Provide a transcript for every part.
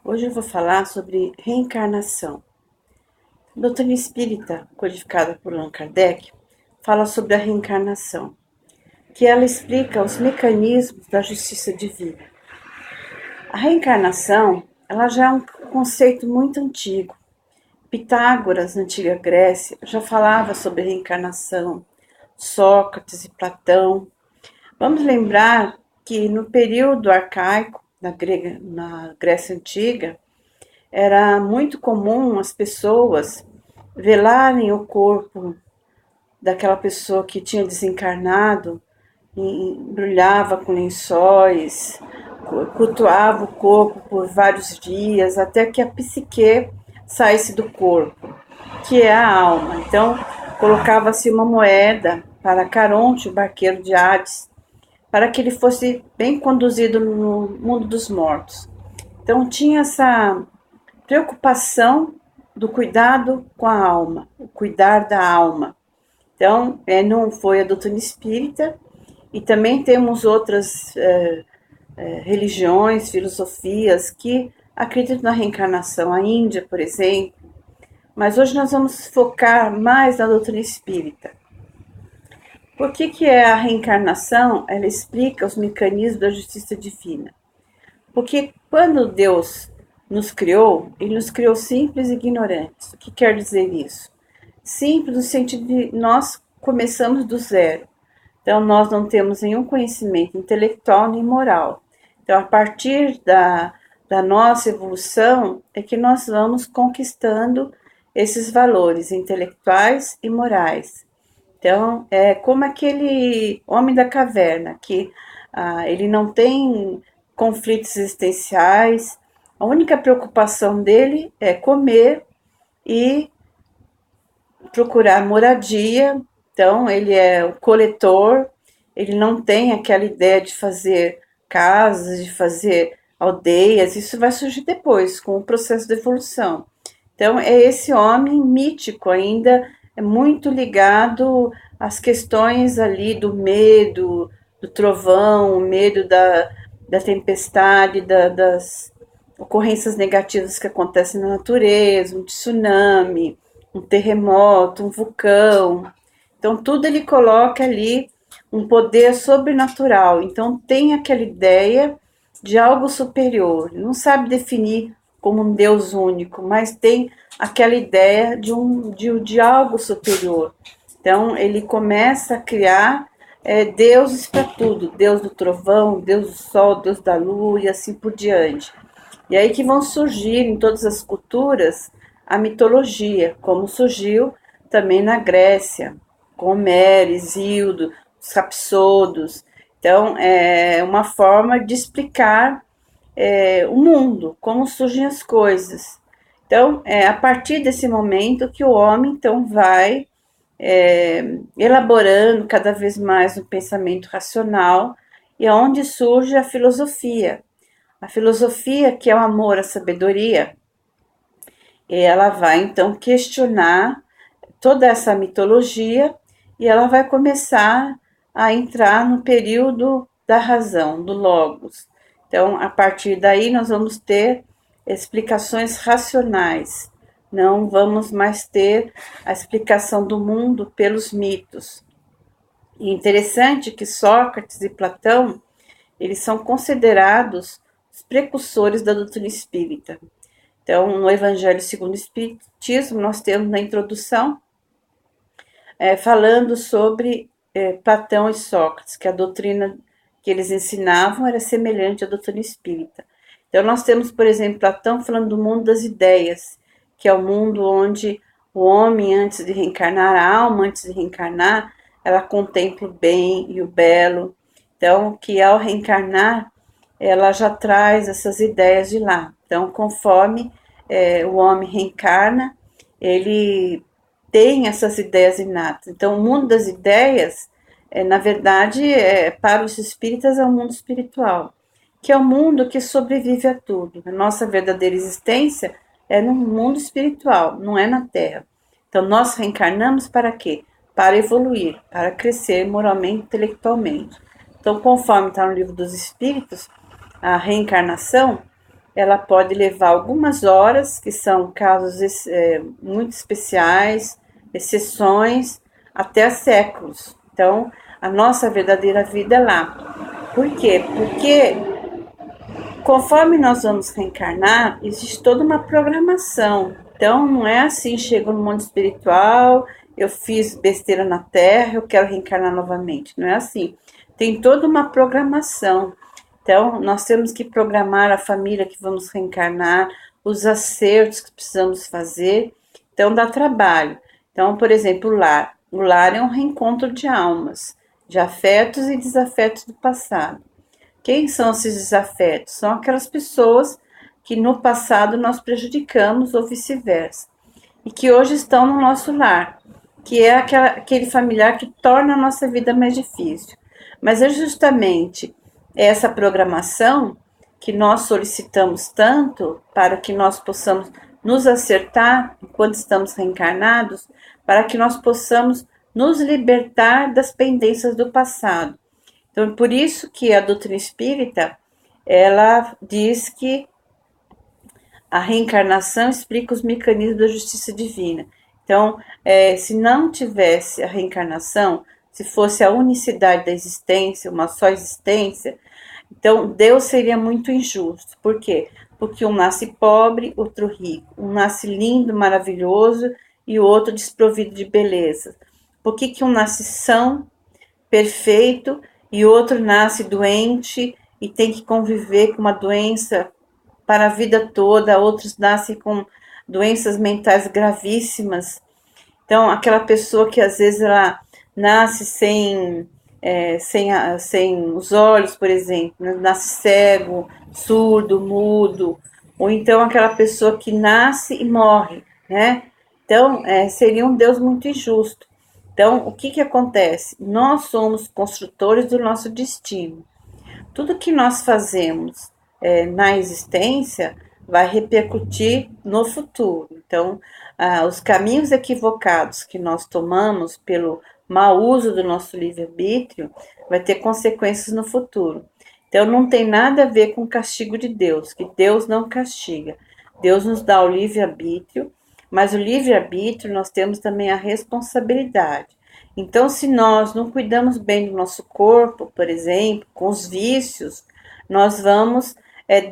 Hoje eu vou falar sobre reencarnação. A doutrina espírita, codificada por Allan Kardec, fala sobre a reencarnação, que ela explica os mecanismos da justiça divina. A reencarnação, ela já é um conceito muito antigo. Pitágoras, na antiga Grécia, já falava sobre reencarnação, Sócrates e Platão. Vamos lembrar que no período arcaico, na Grécia Antiga, era muito comum as pessoas velarem o corpo daquela pessoa que tinha desencarnado, embrulhava com lençóis, cultuava o corpo por vários dias, até que a psique saísse do corpo, que é a alma. Então, colocava-se uma moeda para Caronte, o barqueiro de Hades, para que ele fosse bem conduzido no mundo dos mortos. Então, tinha essa preocupação do cuidado com a alma, o cuidar da alma. Então, não foi a doutrina espírita, e também temos outras religiões, filosofias que acreditam na reencarnação, a Índia, por exemplo, mas hoje nós vamos focar mais na doutrina espírita. Por que é a reencarnação? Ela explica os mecanismos da justiça divina. Porque quando Deus nos criou, ele nos criou simples e ignorantes. O que quer dizer isso? Simples no sentido de nós começamos do zero. Então, nós não temos nenhum conhecimento intelectual nem moral. Então, a partir da nossa evolução, é que nós vamos conquistando esses valores intelectuais e morais. Então, é como aquele homem da caverna, que ele não tem conflitos existenciais, a única preocupação dele é comer e procurar moradia. Então, ele é o coletor, ele não tem aquela ideia de fazer casas, de fazer aldeias, isso vai surgir depois, com o processo de evolução. Então, é esse homem mítico ainda, é muito ligado às questões ali do medo, do trovão, o medo da tempestade, das ocorrências negativas que acontecem na natureza, um tsunami, um terremoto, um vulcão. Então, tudo ele coloca ali um poder sobrenatural. Então, tem aquela ideia de algo superior. Não sabe definir como um Deus único, mas tem aquela ideia de algo superior. Então, ele começa a criar deuses para tudo. Deus do trovão, Deus do sol, Deus da lua e assim por diante. E aí que vão surgir em todas as culturas a mitologia, como surgiu também na Grécia, com Homero, Hesíodo, os Rapsodos. Então, é uma forma de explicar o mundo, como surgem as coisas. Então, é a partir desse momento que o homem então vai elaborando cada vez mais um pensamento racional, e é onde surge a filosofia. A filosofia, que é o amor à sabedoria, ela vai então questionar toda essa mitologia e ela vai começar a entrar no período da razão, do logos. Então, a partir daí, nós vamos ter explicações racionais. Não vamos mais ter a explicação do mundo pelos mitos. E interessante que Sócrates e Platão, eles são considerados os precursores da doutrina espírita. Então, no Evangelho segundo o Espiritismo, nós temos na introdução falando sobre Platão e Sócrates, que a doutrina que eles ensinavam era semelhante à doutrina espírita. Então, nós temos, por exemplo, Platão falando do mundo das ideias, que é o mundo onde o homem, antes de reencarnar, a alma, antes de reencarnar, ela contempla o bem e o belo. Então, que ao reencarnar, ela já traz essas ideias de lá. Então, conforme o homem reencarna, ele tem essas ideias inatas. Então, o mundo das ideias, na verdade, para os espíritas, é um mundo espiritual, que é o mundo que sobrevive a tudo. A nossa verdadeira existência é no mundo espiritual, não é na Terra. Então, nós reencarnamos para quê? Para evoluir, para crescer moralmente, intelectualmente. Então, conforme está no livro dos Espíritos, a reencarnação ela pode levar algumas horas, que são casos muito especiais, exceções, até séculos. Então, a nossa verdadeira vida é lá. Por quê? Porque conforme nós vamos reencarnar, existe toda uma programação. Então, não é assim, chego no mundo espiritual, eu fiz besteira na Terra, eu quero reencarnar novamente. Não é assim. Tem toda uma programação. Então, nós temos que programar a família que vamos reencarnar, os acertos que precisamos fazer. Então, dá trabalho. Então, por exemplo, o lar. O lar é um reencontro de almas, de afetos e desafetos do passado. Quem são esses desafetos? São aquelas pessoas que no passado nós prejudicamos ou vice-versa, e que hoje estão no nosso lar, que é aquele familiar que torna a nossa vida mais difícil. Mas é justamente essa programação que nós solicitamos tanto para que nós possamos nos acertar enquanto estamos reencarnados, para que nós possamos nos libertar das pendências do passado. Então, por isso que a doutrina espírita, ela diz que a reencarnação explica os mecanismos da justiça divina. Então, se não tivesse a reencarnação, se fosse a unicidade da existência, uma só existência, então Deus seria muito injusto. Por quê? Porque um nasce pobre, outro rico. Um nasce lindo, maravilhoso e o outro desprovido de beleza. Por que um nasce são, perfeito, e outro nasce doente e tem que conviver com uma doença para a vida toda, outros nascem com doenças mentais gravíssimas. Então, aquela pessoa que às vezes ela nasce sem os olhos, por exemplo, né? Nasce cego, surdo, mudo, ou então aquela pessoa que nasce e morre, né? Então, seria um Deus muito injusto. Então, o que acontece? Nós somos construtores do nosso destino. Tudo que nós fazemos na existência vai repercutir no futuro. Então, os caminhos equivocados que nós tomamos pelo mau uso do nosso livre-arbítrio vai ter consequências no futuro. Então, não tem nada a ver com o castigo de Deus, que Deus não castiga. Deus nos dá o livre-arbítrio, mas o livre-arbítrio nós temos também a responsabilidade. Então, se nós não cuidamos bem do nosso corpo, por exemplo, com os vícios, nós vamos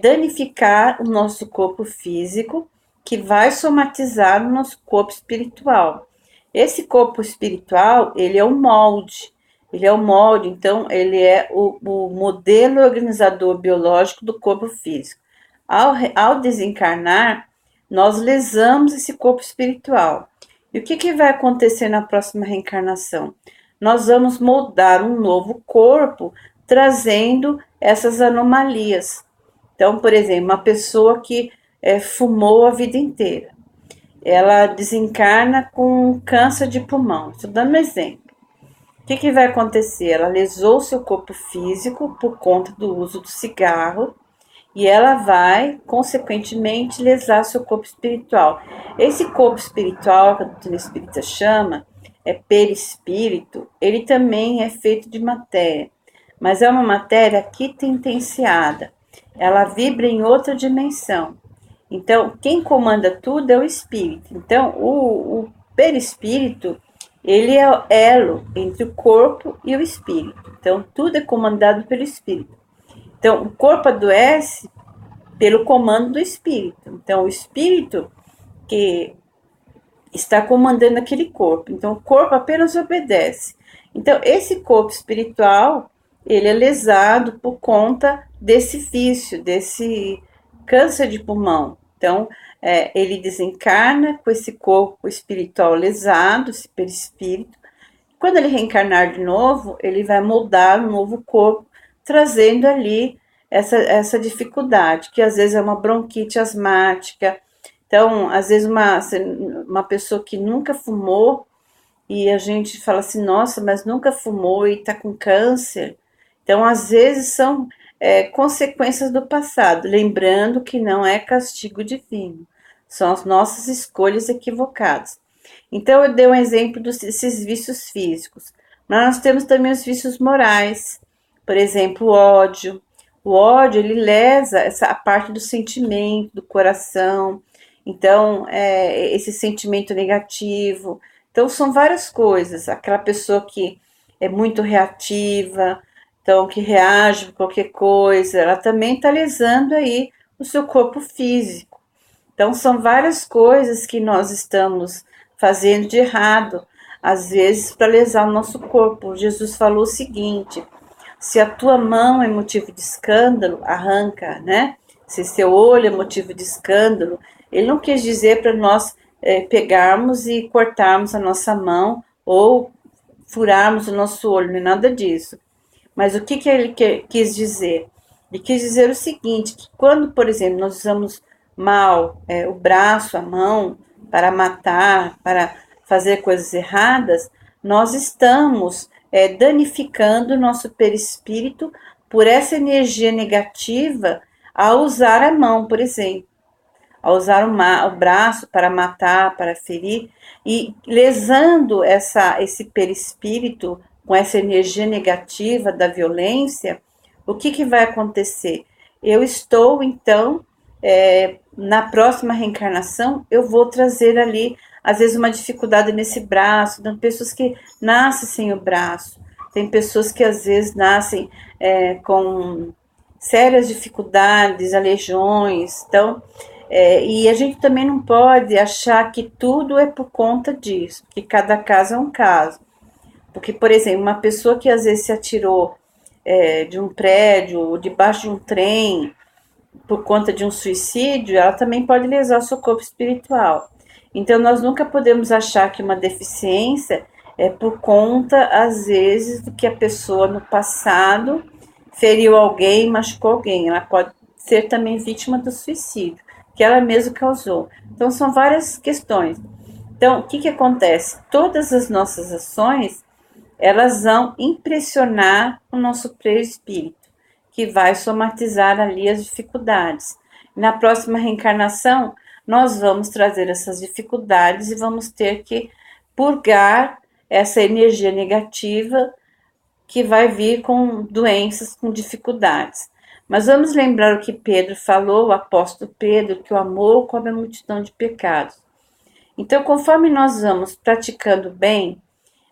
danificar o nosso corpo físico, que vai somatizar o nosso corpo espiritual. Esse corpo espiritual, ele é o molde. Então, ele é o modelo organizador biológico do corpo físico. Ao desencarnar, nós lesamos esse corpo espiritual. E o que vai acontecer na próxima reencarnação? Nós vamos moldar um novo corpo, trazendo essas anomalias. Então, por exemplo, uma pessoa que fumou a vida inteira, ela desencarna com câncer de pulmão. Estou dando um exemplo. O que vai acontecer? Ela lesou seu corpo físico por conta do uso do cigarro e ela vai, consequentemente, lesar seu corpo espiritual. Esse corpo espiritual, que a doutrina espírita chama, perispírito, ele também é feito de matéria, mas é uma matéria quintenciada. Ela vibra em outra dimensão. Então, quem comanda tudo é o espírito. Então, o perispírito, ele é o elo entre o corpo e o espírito. Então, tudo é comandado pelo espírito. Então, o corpo adoece pelo comando do espírito. Então, o espírito que está comandando aquele corpo. Então, o corpo apenas obedece. Então, esse corpo espiritual, ele é lesado por conta desse vício, desse câncer de pulmão. Então, ele desencarna com esse corpo espiritual lesado, esse perispírito. Quando ele reencarnar de novo, ele vai moldar um novo corpo, trazendo ali essa dificuldade, que às vezes é uma bronquite asmática. Então, às vezes uma pessoa que nunca fumou, e a gente fala assim, nossa, mas nunca fumou e está com câncer. Então, às vezes são consequências do passado, lembrando que não é castigo divino, são as nossas escolhas equivocadas. Então, eu dei um exemplo desses vícios físicos, mas nós temos também os vícios morais, por exemplo, o ódio. O ódio, ele lesa a parte do sentimento, do coração. Então, esse sentimento negativo. Então, são várias coisas. Aquela pessoa que é muito reativa, então, que reage a qualquer coisa, ela também está lesando aí o seu corpo físico. Então, são várias coisas que nós estamos fazendo de errado, às vezes, para lesar o nosso corpo. Jesus falou o seguinte: se a tua mão é motivo de escândalo, arranca, né? Se seu olho é motivo de escândalo, ele não quis dizer para nós pegarmos e cortarmos a nossa mão ou furarmos o nosso olho, não é nada disso. Mas o que, que ele quis dizer? Ele quis dizer o seguinte, que quando, por exemplo, nós usamos mal o braço, a mão, para matar, para fazer coisas erradas, nós estamos danificando o nosso perispírito por essa energia negativa ao usar a mão, por exemplo, ao usar o braço para matar, para ferir, e lesando esse perispírito com essa energia negativa da violência, o que, que vai acontecer? Eu estou, então, na próxima reencarnação, eu vou trazer ali, às vezes, uma dificuldade nesse braço. Tem pessoas que nascem sem o braço, tem pessoas que, às vezes, nascem com sérias dificuldades, aleijões. Então, e a gente também não pode achar que tudo é por conta disso, que cada caso é um caso. Porque, por exemplo, uma pessoa que às vezes se atirou de um prédio ou debaixo de um trem por conta de um suicídio, ela também pode lesar o seu corpo espiritual. Então, nós nunca podemos achar que uma deficiência é por conta, às vezes, do que a pessoa no passado feriu alguém, machucou alguém. Ela pode ser também vítima do suicídio, que ela mesma causou. Então, são várias questões. Então, o que, que acontece? Todas as nossas ações, elas vão impressionar o nosso perispírito, que vai somatizar ali as dificuldades. Na próxima reencarnação, nós vamos trazer essas dificuldades e vamos ter que purgar essa energia negativa que vai vir com doenças, com dificuldades. Mas vamos lembrar o que Pedro falou, o apóstolo Pedro, que o amor cobre a multidão de pecados. Então, conforme nós vamos praticando bem,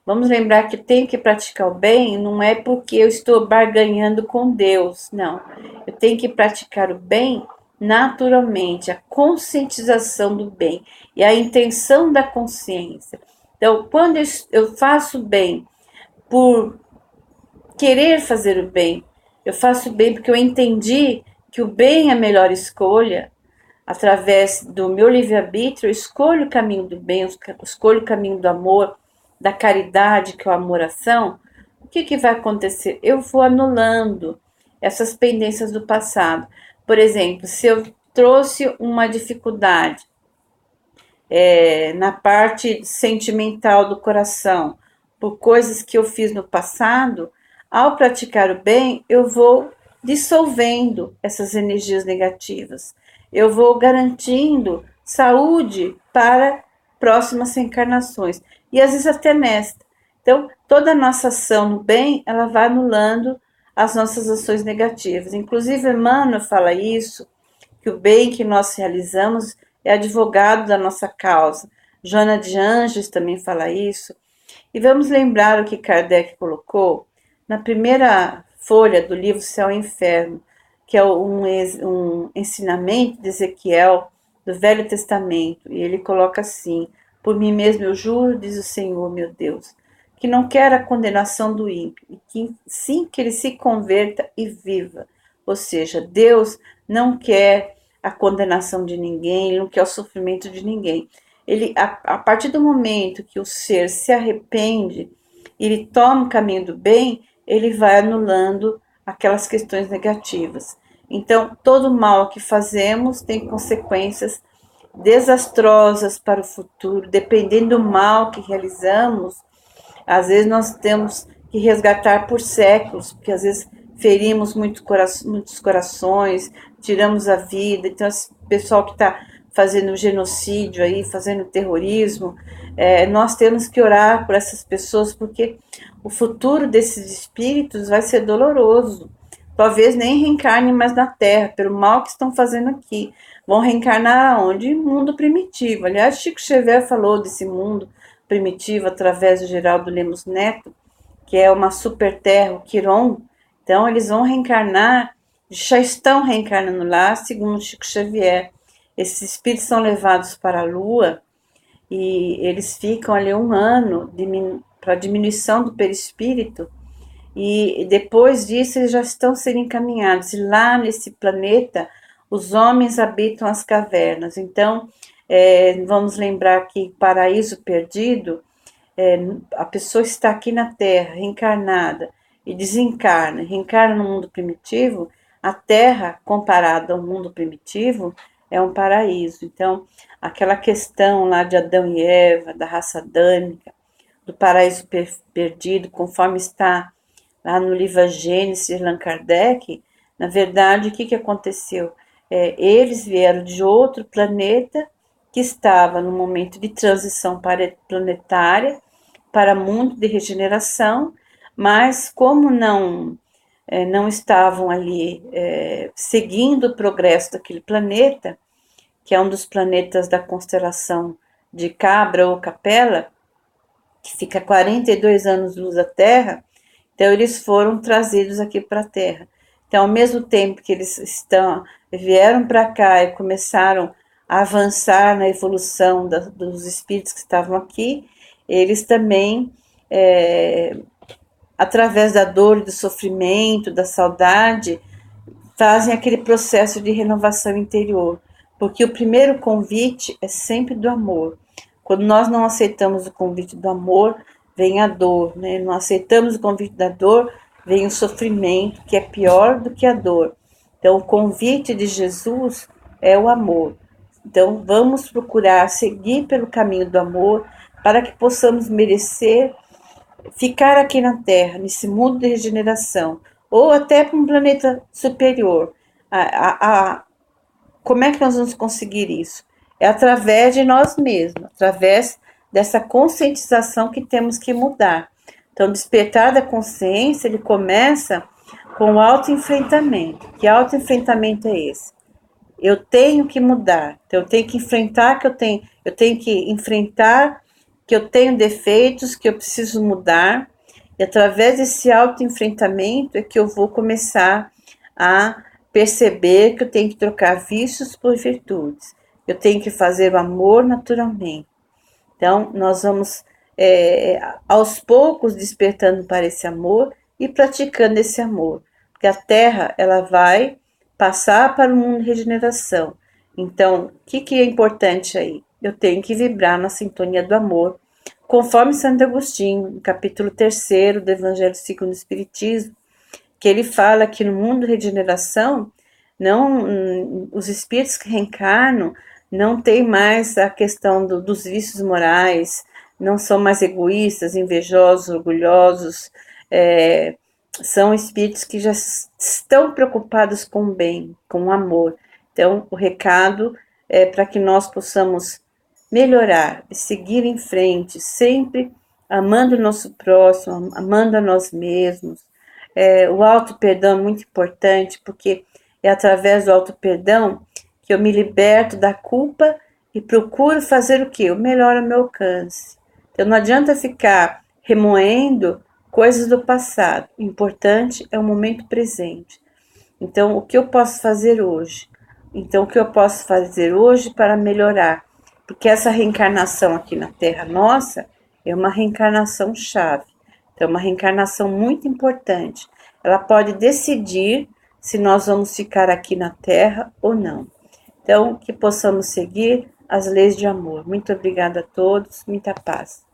vamos lembrar que tenho que praticar o bem, não é porque eu estou barganhando com Deus, não. Eu tenho que praticar o bem naturalmente, a conscientização do bem e a intenção da consciência. Então, quando eu faço o bem por querer fazer o bem, eu faço o bem porque eu entendi que o bem é a melhor escolha, através do meu livre-arbítrio, eu escolho o caminho do bem, eu escolho o caminho do amor, da caridade, que é o amor-ação. O que, que vai acontecer? Eu vou anulando essas pendências do passado. Por exemplo, se eu trouxe uma dificuldade na parte sentimental do coração, por coisas que eu fiz no passado, ao praticar o bem, eu vou dissolvendo essas energias negativas. Eu vou garantindo saúde para próximas reencarnações. E às vezes até nesta. Então, toda a nossa ação no bem, ela vai anulando as nossas ações negativas. Inclusive, Emmanuel fala isso, que o bem que nós realizamos é advogado da nossa causa. Joana de Anjos também fala isso. E vamos lembrar o que Kardec colocou na primeira folha do livro Céu e Inferno, que é um ensinamento de Ezequiel do Velho Testamento. E ele coloca assim: por mim mesmo eu juro, diz o Senhor meu Deus, que não quero a condenação do ímpio, e que sim que ele se converta e viva. Ou seja, Deus não quer a condenação de ninguém, ele não quer o sofrimento de ninguém. Ele, a partir do momento que o ser se arrepende, ele toma o caminho do bem, ele vai anulando aquelas questões negativas. Então, todo mal que fazemos tem consequências desastrosas para o futuro, dependendo do mal que realizamos. Às vezes nós temos que resgatar por séculos, porque às vezes ferimos muitos corações, tiramos a vida. Então, esse pessoal que está fazendo genocídio aí, fazendo terrorismo, nós temos que orar por essas pessoas, porque o futuro desses espíritos vai ser doloroso. talvez nem reencarnem mais na Terra, pelo mal que estão fazendo aqui. Vão reencarnar aonde? No mundo primitivo. Aliás, Chico Xavier falou desse mundo primitivo através do Geraldo Lemos Neto, que é uma super terra, o Quiron. Então, eles vão reencarnar, já estão reencarnando lá, segundo Chico Xavier. Esses espíritos são levados para a Lua e eles ficam ali 1 ano para diminuição do perispírito, e depois disso eles já estão sendo encaminhados. E lá nesse planeta, os homens habitam as cavernas. Então, vamos lembrar que Paraíso Perdido, a pessoa está aqui na Terra, reencarnada, e desencarna, reencarna no mundo primitivo. A Terra, comparada ao mundo primitivo, é um paraíso. Então, aquela questão lá de Adão e Eva, da raça adâmica, do paraíso perdido, conforme está lá no livro Gênesis de Allan Kardec, na verdade, o que aconteceu? Eles vieram de outro planeta que estava no momento de transição planetária para mundo de regeneração, mas como não estavam ali seguindo o progresso daquele planeta, que é um dos planetas da constelação de Cabra ou Capela, que fica a 42 anos-luz da Terra. Então, eles foram trazidos aqui para a Terra. Então, ao mesmo tempo que eles vieram para cá e começaram a avançar na evolução dos espíritos que estavam aqui, eles também, através da dor e do sofrimento, da saudade, fazem aquele processo de renovação interior. Porque o primeiro convite é sempre do amor. Quando nós não aceitamos o convite do amor, vem a dor, né? Não aceitamos o convite da dor, vem o sofrimento, que é pior do que a dor. Então, o convite de Jesus é o amor. Então, vamos procurar seguir pelo caminho do amor para que possamos merecer ficar aqui na Terra, nesse mundo de regeneração, ou até para um planeta superior. Como é que nós vamos conseguir isso? É através de nós mesmos, através dessa conscientização que temos que mudar. Então, o despertar da consciência, ele começa com o autoenfrentamento. Que autoenfrentamento é esse? Eu tenho que mudar, então eu tenho que enfrentar eu tenho que enfrentar que eu tenho defeitos, que eu preciso mudar, e através desse autoenfrentamento é que eu vou começar a perceber que eu tenho que trocar vícios por virtudes. Eu tenho que fazer o amor naturalmente. Então, nós vamos, aos poucos, despertando para esse amor e praticando esse amor. Porque a Terra, ela vai passar para o mundo de regeneração. Então, o que é importante aí? Eu tenho que vibrar na sintonia do amor, conforme Santo Agostinho, no capítulo 3º do Evangelho segundo o Espiritismo, que ele fala que no mundo de regeneração, os espíritos que reencarnam não tem mais a questão dos vícios morais, não são mais egoístas, invejosos, orgulhosos, são espíritos que já estão preocupados com o bem, com o amor. Então, o recado é para que nós possamos melhorar e seguir em frente, sempre amando o nosso próximo, amando a nós mesmos. O auto-perdão é muito importante, porque é através do auto-perdão que eu me liberto da culpa e procuro fazer o quê? O melhor ao meu alcance. Então, não adianta ficar remoendo coisas do passado. O importante é o momento presente. Então, o que eu posso fazer hoje? Então, o que eu posso fazer hoje para melhorar? Porque essa reencarnação aqui na Terra nossa é uma reencarnação chave. Então, é uma reencarnação muito importante. Ela pode decidir se nós vamos ficar aqui na Terra ou não. Então, que possamos seguir as leis de amor. Muito obrigada a todos, muita paz.